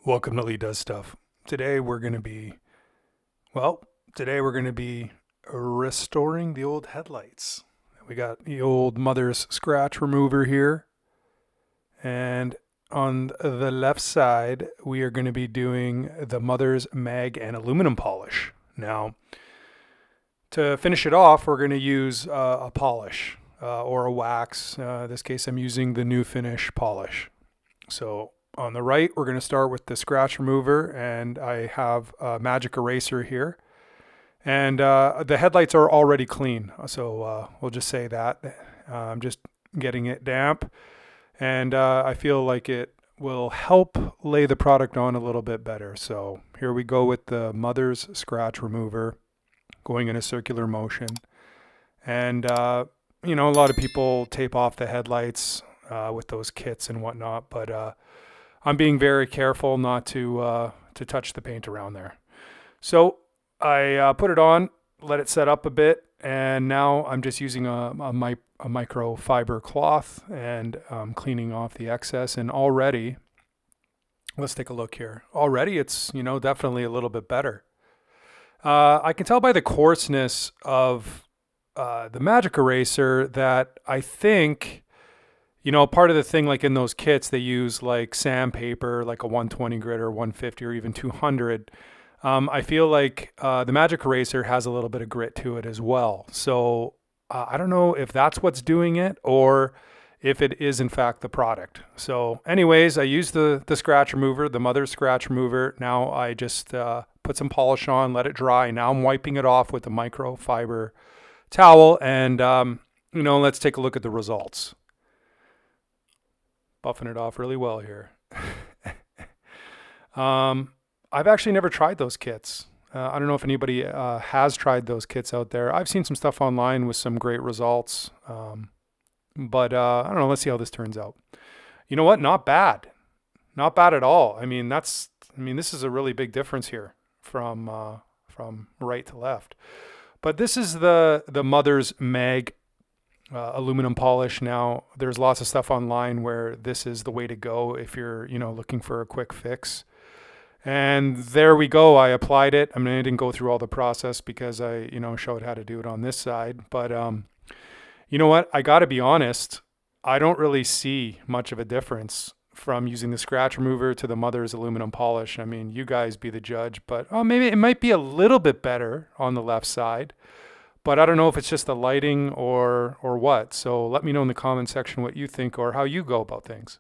Welcome to Lee Does Stuff. Today we're going to be, restoring the old headlights. We got the old mother's scratch remover here. And on the left side, we are going to be doing the mother's mag and aluminum polish. Now, to finish it off, we're going to use a polish or a wax. In this case, I'm using the Nufinish Polish. So on the right, we're going to start with the scratch remover, and I have a magic eraser here. And the headlights are already clean, so we'll just say that. I'm just getting it damp, and I feel like it will help lay the product on a little bit better. So here we go with the mother's scratch remover, going in a circular motion. And, a lot of people tape off the headlights with those kits and whatnot, but I'm being very careful not to touch the paint around there. So I put it on, let it set up a bit, and now I'm just using a micro fiber cloth and cleaning off the excess. And already, let's take a look here. Already it's, definitely a little bit better. I can tell by the coarseness of the magic eraser that I think, part of the thing, like in those kits, they use like sandpaper, like a 120 grit or 150 or even 200. I feel like the magic eraser has a little bit of grit to it as well. So I don't know if that's what's doing it or if it is in fact the product. So anyways, I used the scratch remover, the mother's scratch remover. Now I just put some polish on, let it dry. Now I'm wiping it off with a microfiber towel, and let's take a look at the results. Buffing it off really well here. I've actually never tried those kits. I don't know if anybody has tried those kits out there. I've seen some stuff online with some great results. But I don't know. Let's see how this turns out. You know what? Not bad. Not bad at all. This is a really big difference here from right to left. But this is the mother's mag aluminum polish. Now, there's lots of stuff online where this is the way to go if you're, looking for a quick fix. And there we go. I applied it. I didn't go through all the process because I, showed how to do it on this side. But you know what? I got to be honest. I don't really see much of a difference from using the scratch remover to the mother's aluminum polish. You guys be the judge. But maybe it might be a little bit better on the left side. But I don't know if it's just the lighting or what. So let me know in the comment section what you think or how you go about things.